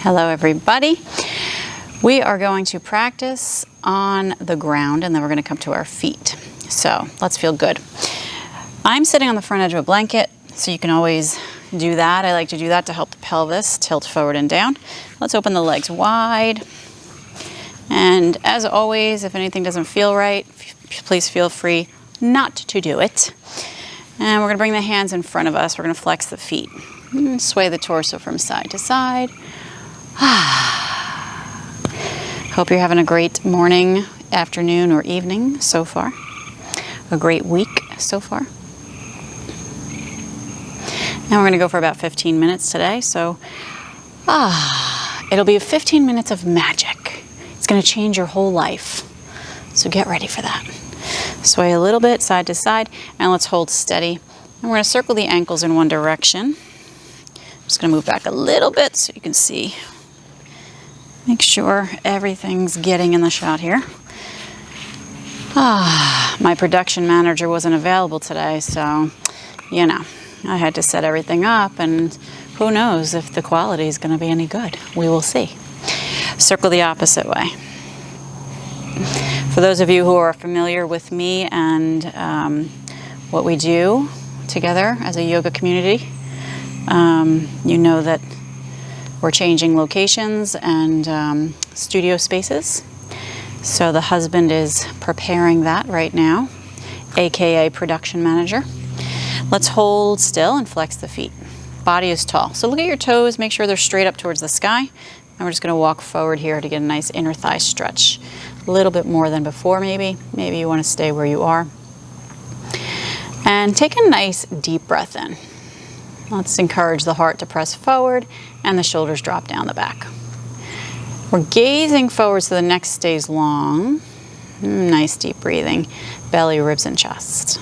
Hello everybody. We are going to practice on the ground and then we're going to come to our feet. So let's feel good. I'm sitting on the front edge of a blanket, so you can always do that. I like to do that to help the pelvis tilt forward and down. Let's open the legs wide. And as always, if anything doesn't feel right, please feel free not to do it. And we're going to bring the hands in front of us. We're going to flex the feet. Sway the torso from side to side. Hope you're having a great morning, afternoon, or evening so far. A great week so far. And we're going to go for about 15 minutes today. So it'll be 15 minutes of magic. It's going to change your whole life. So get ready for that. Sway a little bit side to side, and let's hold steady. And we're going to circle the ankles in one direction. I'm just going to move back a little bit so you can see. Make sure everything's getting in the shot here. My production manager wasn't available today, so, you know, I had to set everything up, and who knows if the quality is going to be any good. We will see. Circle the opposite way. For those of you who are familiar with me and what we do together as a yoga community, you know that we're changing locations and studio spaces. So the husband is preparing that right now, aka production manager. Let's hold still and flex the feet. Body is tall. So look at your toes, make sure they're straight up towards the sky. And we're just gonna walk forward here to get a nice inner thigh stretch. A little bit more than before maybe. Maybe you wanna stay where you are. And take a nice deep breath in. Let's encourage the heart to press forward and the shoulders drop down the back. We're gazing forward so the neck stays long. Nice deep breathing. Belly, ribs, and chest.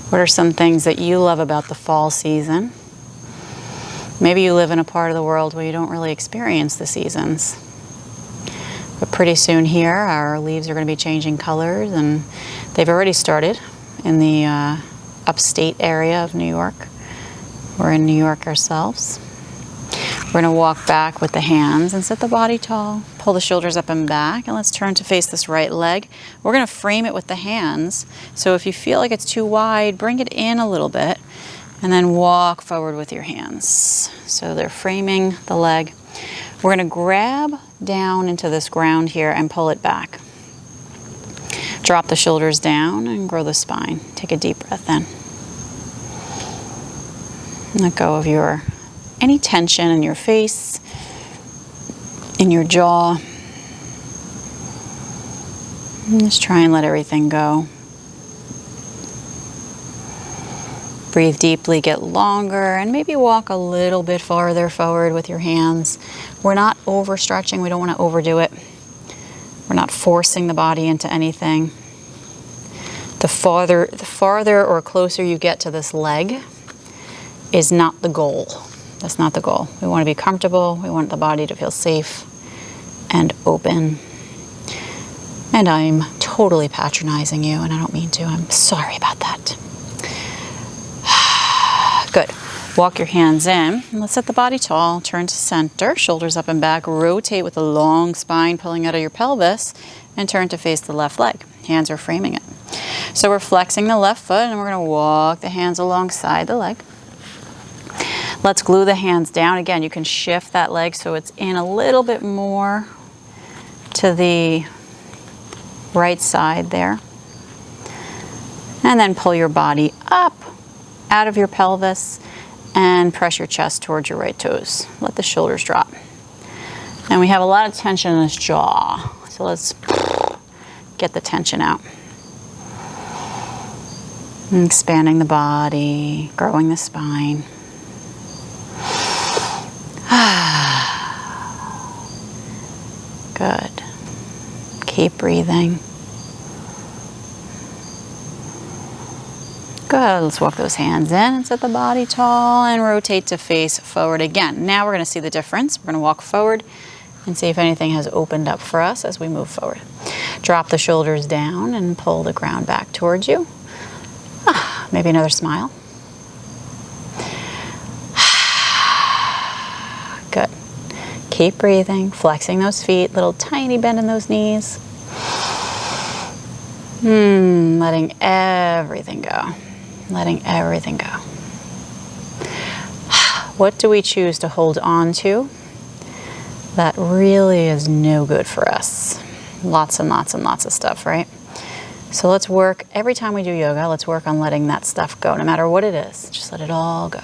What are some things that you love about the fall season? Maybe you live in a part of the world where you don't really experience the seasons. But pretty soon here, our leaves are going to be changing colors, and they've already started in the upstate area of New York. We're in New York ourselves. We're going to walk back with the hands and sit the body tall. Pull the shoulders up and back, and let's turn to face this right leg. We're going to frame it with the hands. So if you feel like it's too wide, bring it in a little bit, and then walk forward with your hands. So they're framing the leg. We're going to grab down into this ground here and pull it back. Drop the shoulders down and grow the spine. Take a deep breath in. Let go of any tension in your face, in your jaw. And just try and let everything go. Breathe deeply, get longer, and maybe walk a little bit farther forward with your hands. We're not overstretching, we don't want to overdo it. We're not forcing the body into anything. The farther or closer you get to this leg is not the goal. That's not the goal. We want to be comfortable, we want the body to feel safe and open. And I'm totally patronizing you, and I don't mean to. I'm sorry about that. Good. Walk your hands in. And let's set the body tall. Turn to center. Shoulders up and back. Rotate with a long spine pulling out of your pelvis. And turn to face the left leg. Hands are framing it. So we're flexing the left foot, and we're going to walk the hands alongside the leg. Let's glue the hands down. Again, you can shift that leg so it's in a little bit more to the right side there. And then pull your body up out of your pelvis and press your chest towards your right toes. Let the shoulders drop. And we have a lot of tension in this jaw. So let's get the tension out. And expanding the body, growing the spine. Good. Keep breathing. Good. Let's walk those hands in and set the body tall and rotate to face forward again. Now we're going to see the difference. We're going to walk forward and see if anything has opened up for us as we move forward. Drop the shoulders down and pull the ground back towards you. Maybe another smile. Keep breathing, flexing those feet, little tiny bend in those knees. Letting everything go. Letting everything go. What do we choose to hold on to that really is no good for us? Lots and lots and lots of stuff, right? So let's work, every time we do yoga, let's work on letting that stuff go, no matter what it is. Just let it all go.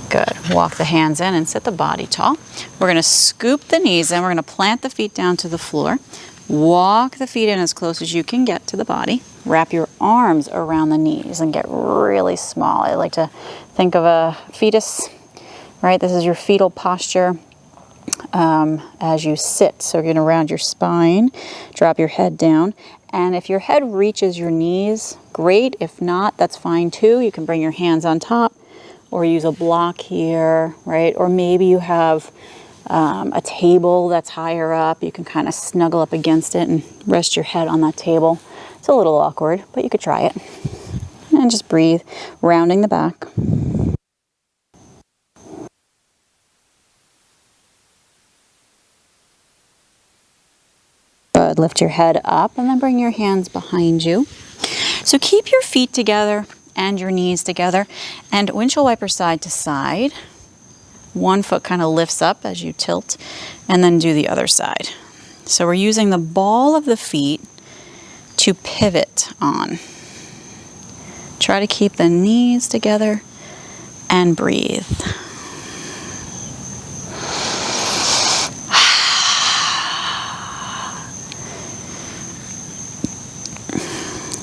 Good. Walk the hands in and sit the body tall. We're going to scoop the knees in. We're going to plant the feet down to the floor. Walk the feet in as close as you can get to the body. Wrap your arms around the knees and get really small. I like to think of a fetus, right? This is your fetal posture as you sit. So you're going to round your spine, drop your head down. And if your head reaches your knees, great. If not, that's fine too. You can bring your hands on top or use a block here, right? Or maybe you have a table that's higher up. You can kind of snuggle up against it and rest your head on that table. It's a little awkward, but you could try it. And just breathe, rounding the back. Good. Lift your head up and then bring your hands behind you. So keep your feet together and your knees together, and windshield wiper side to side. One foot kind of lifts up as you tilt, and then do the other side. So we're using the ball of the feet to pivot on. Try to keep the knees together and breathe.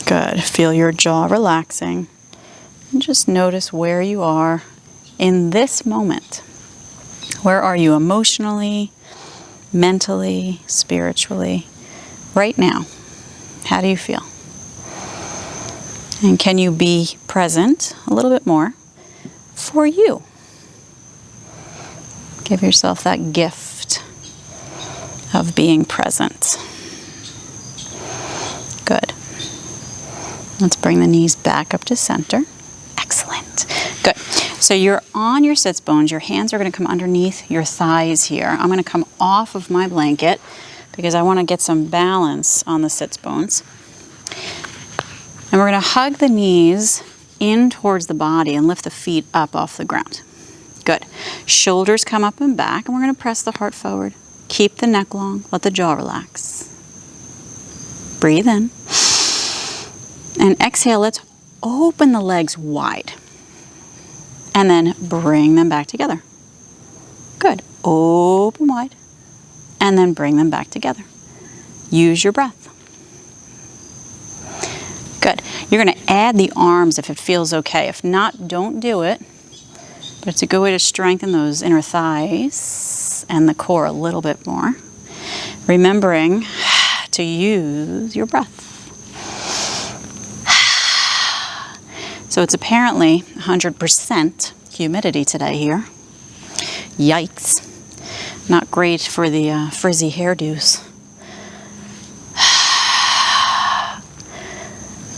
Good. Feel your jaw relaxing. And just notice where you are in this moment. Where are you emotionally, mentally, spiritually, right now? How do you feel? And can you be present a little bit more for you? Give yourself that gift of being present. Good. Let's bring the knees back up to center. Excellent. Good. So you're on your sits bones. Your hands are going to come underneath your thighs here. I'm going to come off of my blanket because I want to get some balance on the sits bones. And we're going to hug the knees in towards the body and lift the feet up off the ground. Good. Shoulders come up and back, and we're going to press the heart forward. Keep the neck long. Let the jaw relax. Breathe in. And exhale, let's open the legs wide. And then bring them back together. Good. Open wide. And then bring them back together. Use your breath. Good. You're going to add the arms if it feels okay. If not, don't do it. But it's a good way to strengthen those inner thighs and the core a little bit more. Remembering to use your breath. So it's apparently 100% humidity today here. Yikes. Not great for the frizzy hairdos.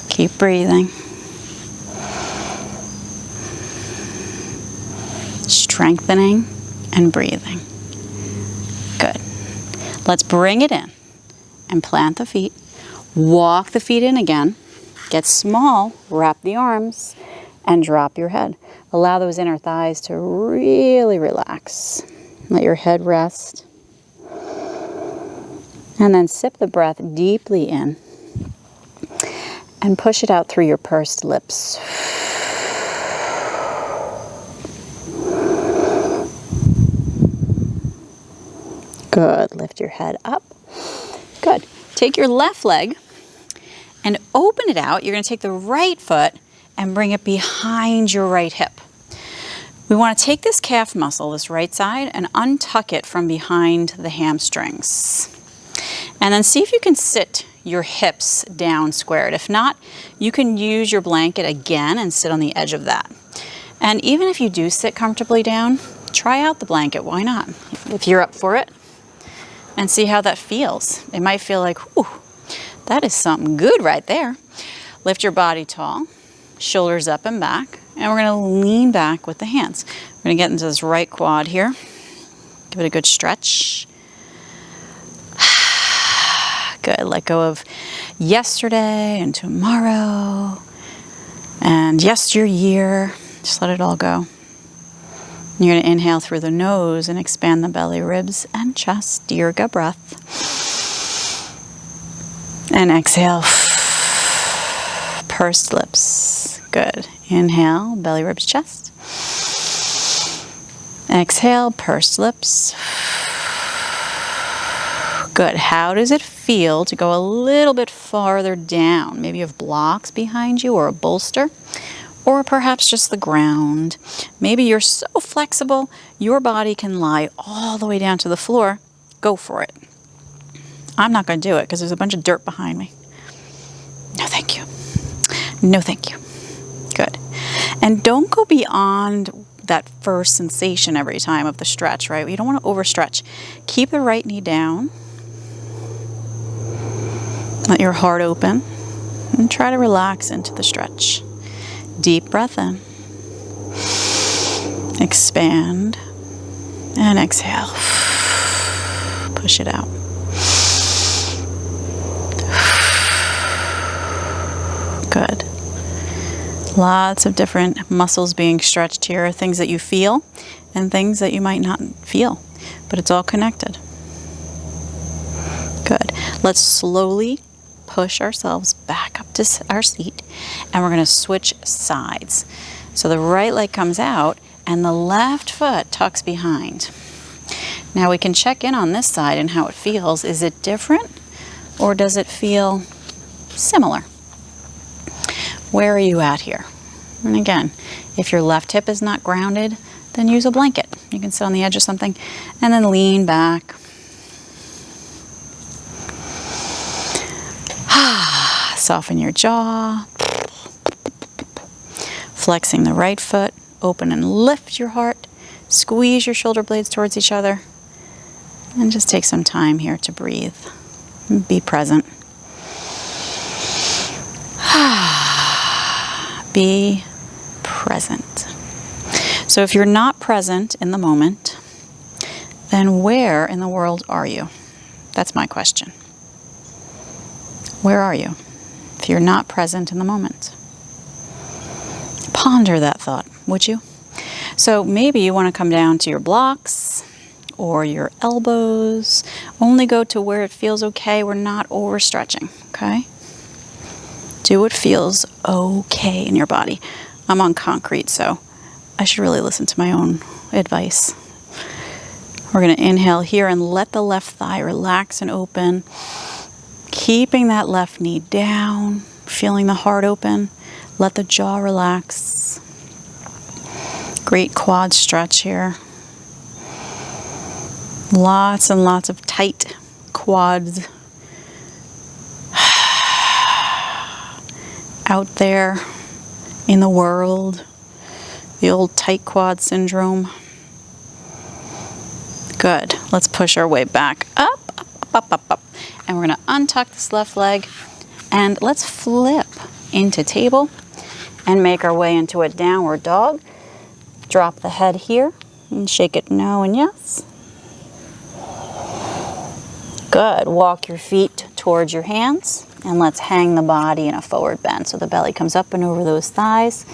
Keep breathing. Strengthening and breathing. Good. Let's bring it in and plant the feet. Walk the feet in again. Get small, wrap the arms, and drop your head. Allow those inner thighs to really relax. Let your head rest. And then sip the breath deeply in. And push it out through your pursed lips. Good. Lift your head up. Good. Take your left leg and open it out. You're going to take the right foot and bring it behind your right hip. We want to take this calf muscle, this right side, and untuck it from behind the hamstrings. And then see if you can sit your hips down squared. If not, you can use your blanket again and sit on the edge of that. And even if you do sit comfortably down, try out the blanket. Why not? If you're up for it, and see how that feels. It might feel like, whew, that is something good right there. Lift your body tall. shoulders up and back, and we're going to lean back with the hands. We're going to get into this right quad here. Give it a good stretch. Good. Let go of yesterday and tomorrow and yesteryear. Just let it all go. You're going to inhale through the nose and expand the belly, ribs, and chest. Dirga breath. And exhale. Pursed lips. Good. Inhale, belly, ribs, chest. Exhale, pursed lips. Good. How does it feel to go a little bit farther down? Maybe you have blocks behind you or a bolster, or perhaps just the ground. Maybe you're so flexible, your body can lie all the way down to the floor. Go for it. I'm not going to do it because there's a bunch of dirt behind me. No, thank you. No, thank you. Good. And don't go beyond that first sensation every time of the stretch, right? You don't want to overstretch. Keep the right knee down. Let your heart open and try to relax into the stretch. Deep breath in. Expand and exhale. Push it out. Good. Lots of different muscles being stretched here, things that you feel and things that you might not feel, but it's all connected. Good. Let's slowly push ourselves back up to our seat, and we're going to switch sides. So the right leg comes out and the left foot tucks behind. Now we can check in on this side and how it feels. Is it different or does it feel similar? Where are you at here? And again, if your left hip is not grounded, then use a blanket. You can sit on the edge of something and then lean back. Soften your jaw. Flexing the right foot. Open and lift your heart. Squeeze your shoulder blades towards each other. And just take some time here to breathe. Be present. Be present. So if you're not present in the moment, then where in the world are you? That's my question. Where are you if you're not present in the moment? Ponder that thought, would you? So maybe you want to come down to your blocks or your elbows. Only go to where it feels okay. We're not overstretching, okay? Do what feels okay in your body. I'm on concrete, so I should really listen to my own advice. We're going to inhale here and let the left thigh relax and open. Keeping that left knee down, feeling the heart open. Let the jaw relax. Great quad stretch here. Lots and lots of tight quads out there in the world. The old tight quad syndrome. Good. Let's push our way back up, up, up, up. And we're going to untuck this left leg and let's flip into table and make our way into a downward dog. Drop the head here and shake it no and yes. Good. Walk your feet towards your hands and let's hang the body in a forward bend. So the belly comes up and over those thighs,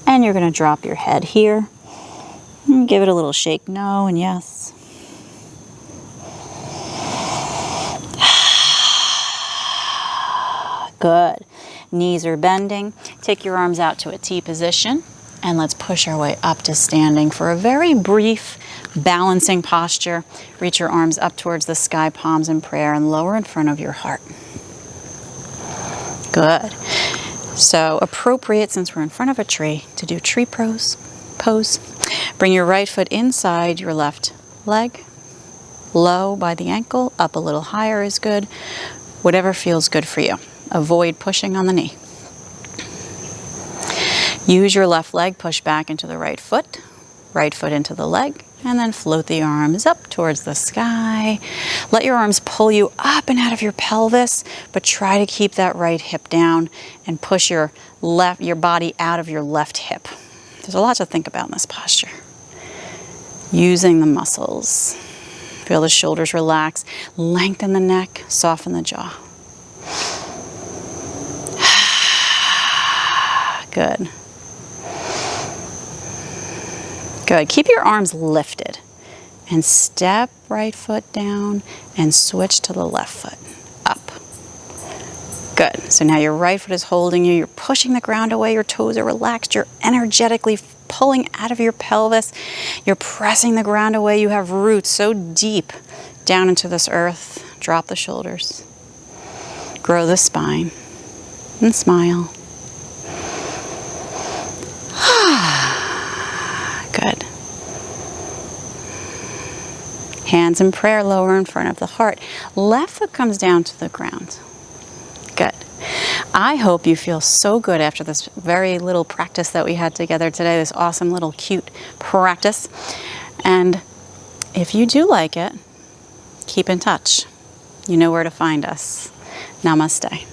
and you're going to drop your head here and give it a little shake no and yes. Good. Knees are bending. Take your arms out to a T position and let's push our way up to standing for a very brief balancing posture. Reach your arms up towards the sky, palms in prayer, and lower in front of your heart. Good. So appropriate, since we're in front of a tree, to do tree pose. Bring your right foot inside your left leg, low by the ankle, up a little higher is good. Whatever feels good for you. Avoid pushing on the knee. Use your left leg, push back into the right foot into the leg, and then float the arms up towards the sky. Let your arms pull you up and out of your pelvis, but try to keep that right hip down and push your body out of your left hip. There's a lot to think about in this posture. Using the muscles. Feel the shoulders relax. Lengthen the neck, soften the jaw. Good. Good. Keep your arms lifted and step right foot down and switch to the left foot. Up. Good. So now your right foot is holding you. You're pushing the ground away. Your toes are relaxed. You're energetically pulling out of your pelvis. You're pressing the ground away. You have roots so deep down into this earth. Drop the shoulders. Grow the spine. And smile. Good. Hands in prayer, lower in front of the heart. Left foot comes down to the ground. Good. I hope you feel so good after this very little practice that we had together today, this awesome little cute practice. And if you do like it, keep in touch. You know where to find us. Namaste.